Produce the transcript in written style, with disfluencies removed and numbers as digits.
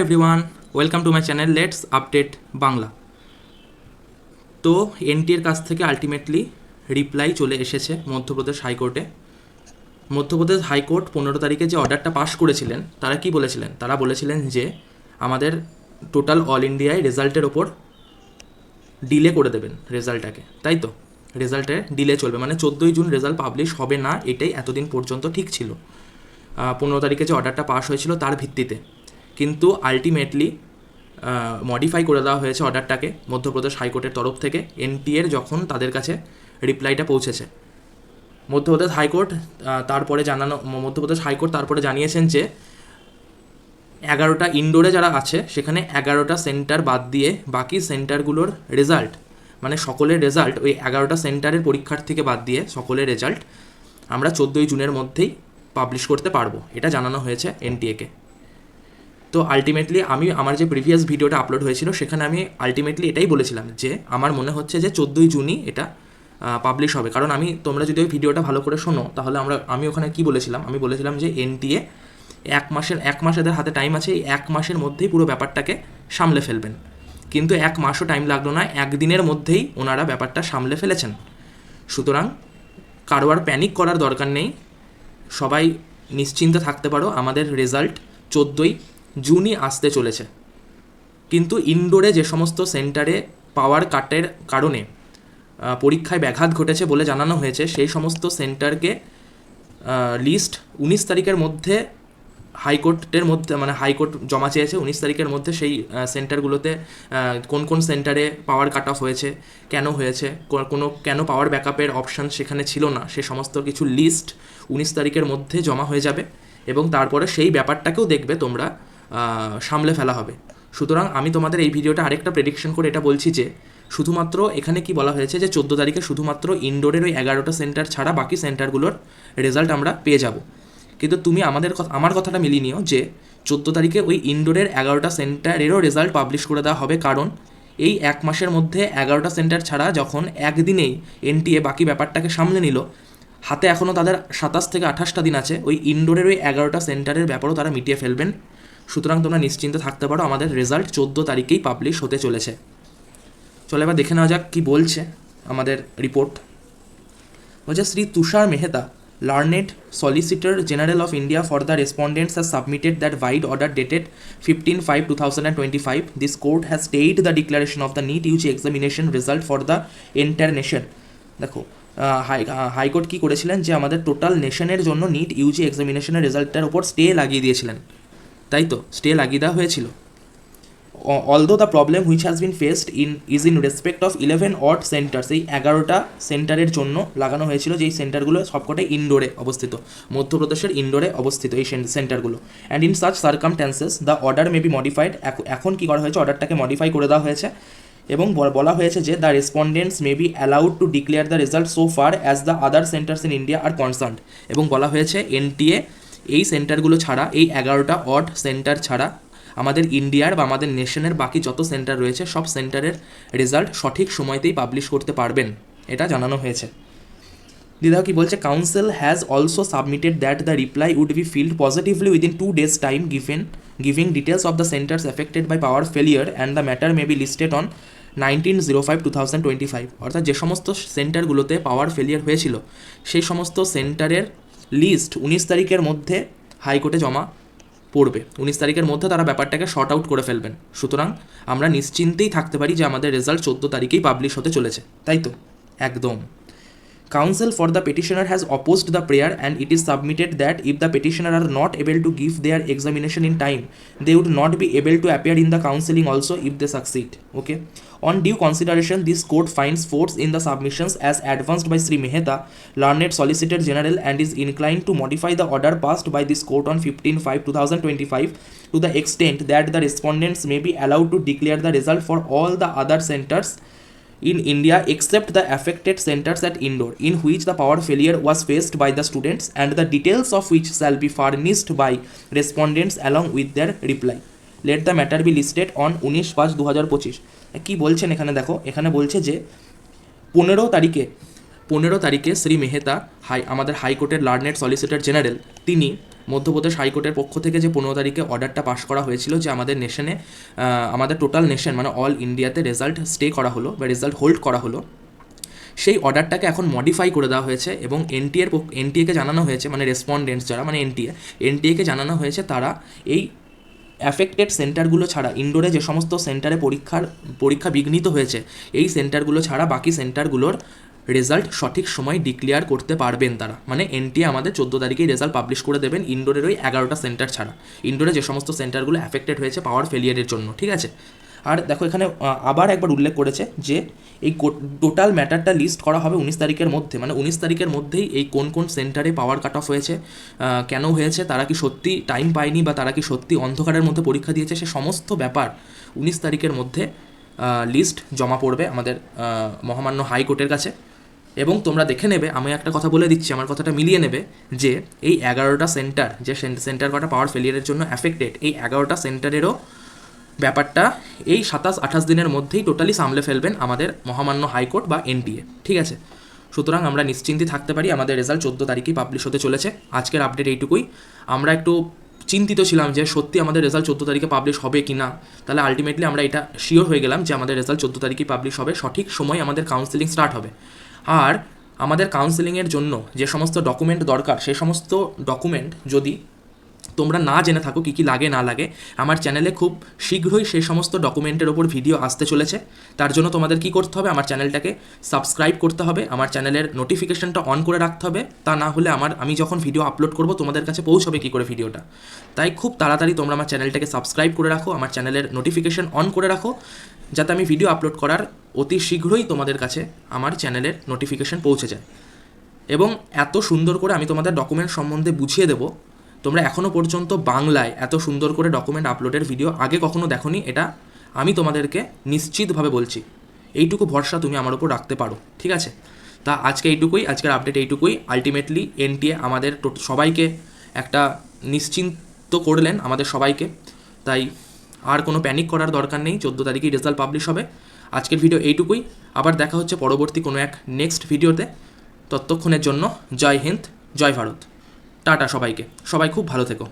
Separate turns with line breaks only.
Everyone, welcome to my channel let's update Bangla. তো এনটিএর কাছ থেকে আলটিমেটলি রিপ্লাই চলে এসেছে মধ্যপ্রদেশ হাইকোর্টে। মধ্যপ্রদেশ হাইকোর্ট 15 তারিখে যে অর্ডারটা পাশ করেছিলেন, তারা কি বলেছিলেন? তারা বলেছিলেন যে আমাদের টোটাল অল ইন্ডিয়ায় রেজাল্টের ওপর ডিলে করে দেবেন রেজাল্টটাকে, তাই তো? রেজাল্টে ডিলে চলবে, মানে 14ই জুন রেজাল্ট পাবলিশ হবে না, এটাই এতদিন পর্যন্ত ঠিক ছিল। 15 তারিখে যে অর্ডারটা পাশ হয়েছিল তার ভিত্তিতে, কিন্তু আলটিমেটলি মডিফাই করে দেওয়া হয়েছে অর্ডারটাকে মধ্যপ্রদেশ হাইকোর্টের তরফ থেকে। এনটিএর যখন তাদের কাছে রিপ্লাইটা পৌঁছেছে, মধ্যপ্রদেশ হাইকোর্ট মধ্যপ্রদেশ হাইকোর্ট তারপরে জানিয়েছেন যে 11টা ইনডোরে যারা আছে সেখানে 11টা সেন্টার বাদ দিয়ে বাকি সেন্টারগুলোর রেজাল্ট, মানে সকলের রেজাল্ট, ওই 11টা সেন্টারের পরীক্ষার্থীকে বাদ দিয়ে সকলের রেজাল্ট আমরা 14ই জুনের মধ্যেই পাবলিশ করতে পারবো, এটা জানানো হয়েছে এনটিএকে। তো আলটিমেটলি আমি আমার যে প্রিভিয়াস ভিডিওটা আপলোড হয়েছিল সেখানে আমি আলটিমেটলি এটাই বলেছিলাম যে আমার মনে হচ্ছে যে 14ই জুনই এটা পাবলিশ হবে। কারণ তোমরা যদি ওই ভিডিওটা ভালো করে শোনো তাহলে আমি ওখানে কি বলেছিলাম, আমি বলেছিলাম যে এনটিএ এক মাস এদের হাতে টাইম আছে, এই 1 মাসের মধ্যেই পুরো ব্যাপারটাকে সামলে ফেলবেন। কিন্তু 1 মাসও টাইম লাগলো না, একদিনের মধ্যেই ওনারা ব্যাপারটা সামলে ফেলেছেন। সুতরাং কারো আর প্যানিক করার দরকার নেই, সবাই নিশ্চিন্তে থাকতে পারো, আমাদের রেজাল্ট 14ই জুনই আসতে চলেছে। কিন্তু ইনডোরে যে সমস্ত সেন্টারে পাওয়ার কাটের কারণে পরীক্ষায় ব্যাঘাত ঘটেছে বলে জানানো হয়েছে, সেই সমস্ত সেন্টারকে লিস্ট 19 তারিখের মধ্যে হাইকোর্ট জমা চেয়েছে। 19 তারিখের মধ্যে সেই সেন্টারগুলোতে কোন কোন সেন্টারে পাওয়ার কাট অফ হয়েছে, কেন হয়েছে, কেন পাওয়ার ব্যাকআপের অপশান সেখানে ছিল না, সে সমস্ত কিছু লিস্ট 19 তারিখের মধ্যে জমা হয়ে যাবে এবং তারপরে সেই ব্যাপারটাকেও দেখবে তোমরা সামলে ফেলা হবে। সুতরাং আমি তোমাদের এই ভিডিওটা আরেকটা প্রেডিকশন করে এটা বলছি যে শুধুমাত্র এখানে কি বলা হয়েছে যে 14 তারিখে শুধুমাত্র ইনডোরের ওই 11টা সেন্টার ছাড়া বাকি সেন্টারগুলোর রেজাল্ট আমরা পেয়ে যাব। কিন্তু তুমি আমার কথাটা মিলিয়ে নিও যে 14 তারিখে ওই ইনডোরের 11টা সেন্টারেরও রেজাল্ট পাবলিশ করে দেওয়া হবে, কারণ এই 1 মাসের মধ্যে 11টা সেন্টার ছাড়া যখন একদিনেই এনটিএ বাকি ব্যাপারটাকে সামলে নিল, হাতে এখনও তাদের 27 থেকে 28টা দিন আছে, ওই ইনডোরের ওই 11টা সেন্টারের ব্যাপারও তারা মিটিয়ে ফেলবেন। সুতরাং তোমরা নিশ্চিন্তে থাকতে পারো, আমাদের রেজাল্ট 14 তারিখেই পাবলিশ হতে চলেছে। চলো এবার দেখে নেওয়া যাক কী বলছে আমাদের রিপোর্ট। বলছে, শ্রী তুষার Mehta, Learned Solicitor General of India for the respondents, has submitted that wide order dated 15/5/2025. This court has stayed the declaration of the NEET UG examination result for the entire nation. দেখো, high court কী করেছিলেন যে আমাদের total নেশনের জন্য NEET Yuji এক্সামিনেশনের রেজাল্টের ওপর stay লাগিয়ে দিয়েছিলেন, তাই তো? স্টে লাগিয়ে দেওয়া হয়েছিল। Although the problem which has been faced is in respect of 11 odd centers, এই 11টা সেন্টারের জন্য লাগানো হয়েছিল, যেই সেন্টারগুলো সবকটাই ইনডোরে অবস্থিত, মধ্যপ্রদেশের ইনডোরে অবস্থিত এই সেন্টারগুলো। And in such circumstances the order may be modified. এখন কী করা হয়েছে, অর্ডারটাকে মডিফাই করে দেওয়া হয়েছে এবং বলা হয়েছে যে the respondents may be allowed to declare the result so far as the other saunters in India R concerned. এবং বলা হয়েছে এনটিএ এই সেন্টারগুলো ছাড়া, এই 11টা অড সেন্টার ছাড়া আমাদের ইন্ডিয়ার বা আমাদের নেশনের বাকি যত সেন্টার রয়েছে সব সেন্টারের রেজাল্ট সঠিক সময়তেই পাবলিশ করতে পারবেন, এটা জানানো হয়েছে। দিদা কি বলছে, council has also submitted that the reply would be filed positively within 2 days time giving details of the centres affected by power failure and the matter may be listed on 19/05/2025। অর্থাৎ যে সমস্ত সেন্টারগুলোতে পাওয়ার ফেলিয়ার হয়েছিল সেই সমস্ত সেন্টারের list 19 তারিখের মধ্যে হাইকোর্টে জমা পড়বে। 19 তারিখের মধ্যে তারা ব্যাপারটাকে শর্ট আউট করে ফেলবেন। সুতরাং আমরা নিশ্চিন্তেই থাকতে পারি যে আমাদের রেজাল্ট 14 তারিখেই পাবলিশ হতে চলেছে, তাই তো? একদম। Counsel for the petitioner has opposed the prayer and it is submitted that if the petitioner are not able to give their examination in time, they would not be able to appear in the counselling also if they succeed. Okay. On due consideration, this court finds faults in the submissions as advanced by Sri Mehta, Learned Solicitor General, and is inclined to modify the order passed by this court on 15/5/2025 to the extent that the respondents may be allowed to declare the result for all the other centers in India except the affected centers at Indore, in which the power failure was faced by the students, and the details of which shall be furnished by respondents along with their reply. Let the matter be listed on 19/5/2025. কি বলছেন এখানে দেখো, এখানে বলছে যে 15 তারিখে শ্রী মেহতা আমাদের হাইকোর্টের লার্নেড সলিসিটর জেনারেল তিনি মধ্যপ্রদেশ হাইকোর্টের পক্ষ থেকে যে 15 তারিখে অর্ডারটা পাস করা হয়েছিল যে আমাদের নেশনে আমাদের টোটাল নেশন মানে অল ইন্ডিয়াতে রেজাল্ট স্টে করা হলো বা রেজাল্ট হোল্ড করা হলো, সেই অর্ডারটাকে এখন মডিফাই করে দেওয়া হয়েছে এবং এনটিএকে জানানো হয়েছে, মানে রেসপন্ডেন্টস যারা মানে এনটিএকে জানানো হয়েছে তারা এই অ্যাফেক্টেড সেন্টারগুলো ছাড়া, ইনডোরে যে সমস্ত সেন্টারে পরীক্ষা বিঘ্নিত হয়েছে এই সেন্টারগুলো ছাড়া বাকি সেন্টারগুলোর রেজাল্ট সঠিক সময় ডিক্লেয়ার করতে পারবেন তারা। মানে এনটিএ আমাদের 14 তারিখেই রেজাল্ট পাবলিশ করে দেবেন ইনডোরের ওই 11টা সেন্টার ছাড়া, ইনডোরে যে সমস্ত সেন্টারগুলো অ্যাফেক্টেড হয়েছে পাওয়ার ফেলিয়ারের জন্য, ঠিক আছে। আর দেখো এখানে আবার একবার উল্লেখ করেছে যে এই টোটাল ম্যাটারটা লিস্ট করা হবে 19 তারিখের মধ্যে, মানে 19 তারিখের মধ্যেই এই কোন কোন সেন্টারে পাওয়ার কাট অফ হয়েছে, কেন হয়েছে, তারা কি সত্যি টাইম পায়নি বা তারা কি সত্যি অন্ধকারের মধ্যে পরীক্ষা দিয়েছে, সে সমস্ত ব্যাপার 19 তারিখের মধ্যে লিস্ট জমা পড়বে আমাদের মহামান্য হাইকোর্টের কাছে। এবং তোমরা দেখে নেবে, আমি একটা কথা বলে দিচ্ছি, আমার কথাটা মিলিয়ে নেবে যে এই 11টা সেন্টার যে সেন্টার কটা পাওয়ার ফেলিয়ারের জন্য অ্যাফেক্টেড, এই 11টা সেন্টারেরও ব্যাপারটা এই 27-28 দিনের মধ্যেই টোটালি সামলে ফেলবেন আমাদের মহামান্য হাইকোর্ট বা এনটিএ, ঠিক আছে। সুতরাং আমরা নিশ্চিন্তে থাকতে পারি, আমাদের রেজাল্ট 14 তারিখেই পাবলিশ হতে চলেছে। আজকের আপডেট এইটুকুই। আমরা একটু চিন্তিত ছিলাম যে সত্যি আমাদের রেজাল্ট 14 তারিখে পাবলিশ হবে কি না, তাহলে আলটিমেটলি আমরা এটা শিওর হয়ে গেলাম যে আমাদের রেজাল্ট 14 তারিখেই পাবলিশ হবে, সঠিক সময় আমাদের কাউন্সেলিং স্টার্ট হবে। আর আমাদের কাউন্সেলিংয়ের জন্য যে সমস্ত ডকুমেন্ট দরকার সেই সমস্ত ডকুমেন্ট যদি তোমরা না জেনে থাকো কী কী লাগে না লাগে, আমার চ্যানেলে খুব শীঘ্রই সেই সমস্ত ডকুমেন্টের ওপর ভিডিও আসতে চলেছে। তার জন্য তোমাদের কী করতে হবে, আমার চ্যানেলটাকে সাবস্ক্রাইব করতে হবে, আমার চ্যানেলের নোটিফিকেশনটা অন করে রাখতে হবে, তা না হলে আমি যখন ভিডিও আপলোড করব তোমাদের কাছে পৌঁছবে কী করে ভিডিওটা। তাই খুব তাড়াতাড়ি তোমরা আমার চ্যানেলটাকে সাবস্ক্রাইব করে রাখো, আমার চ্যানেলের নোটিফিকেশন অন করে রাখো, যাতে আমি ভিডিও আপলোড করার অতি শীঘ্রই তোমাদের কাছে আমার চ্যানেলের নোটিফিকেশন পৌঁছে যায়। এবং এত সুন্দর করে আমি তোমাদের ডকুমেন্ট সম্বন্ধে বুঝিয়ে দেবো, তোমরা এখনও পর্যন্ত বাংলায় এত সুন্দর করে ডকুমেন্ট আপলোডের ভিডিও আগে কখনো দেখোনি, এটা আমি তোমাদেরকে নিশ্চিতভাবে বলছি। এইটুকু ভরসা তুমি আমার উপর রাখতে পারো, ঠিক আছে। তা আজকে এইটুকুই, আজকের আপডেট এইটুকুই। আলটিমেটলি এনটিএ আমাদের সবাইকে একটা নিশ্চিন্ত করলেন, আমাদের সবাইকে। তাই আর কোনো প্যানিক করার দরকার নেই, 14 তারিখেই রেজাল্ট পাবলিশ হবে। আজকের ভিডিও এইটুকুই, আবার দেখা হচ্ছে পরবর্তী কোনো এক নেক্সট ভিডিওতে। ততক্ষণের জন্য জয় হিন্দ, জয় ভারত, টাটা সবাইকে, সবাই খুব ভালো থেকো।